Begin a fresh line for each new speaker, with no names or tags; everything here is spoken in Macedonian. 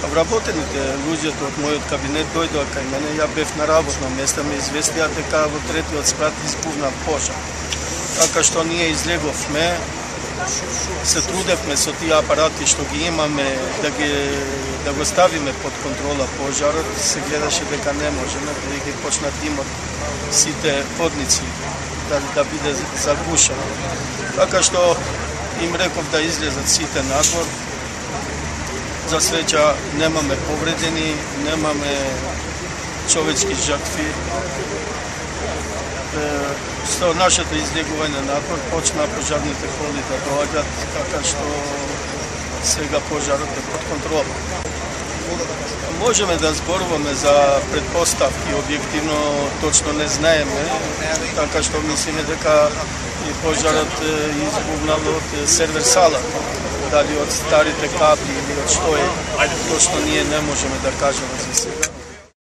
Вработените луѓето од мојот кабинет дојдоа кај мене, ја бев на работно место, ме известија дека во третиот спрат избувна пожар. Така што ние излеговме, се трудевме со тие апарати што ги имаме да го ставиме под контрола пожарот, се гледаше дека не можеме, бидејќи почна димот сите подници да биде загушено. Така што им реков да излезат сите надвор. За среќа немаме повредени, немаме човечки жртви. Со нашето излегување надвор почна пожарните коли да доаѓат, така што сега пожарот е под контрола. Можеме да зборуваме за предпоставки, објективно точно не знаеме, така што мислиме дека и пожарот избувнал од сервер сала. Дали од старите кабли или од што е, точно ние не можеме да кажеме за сега.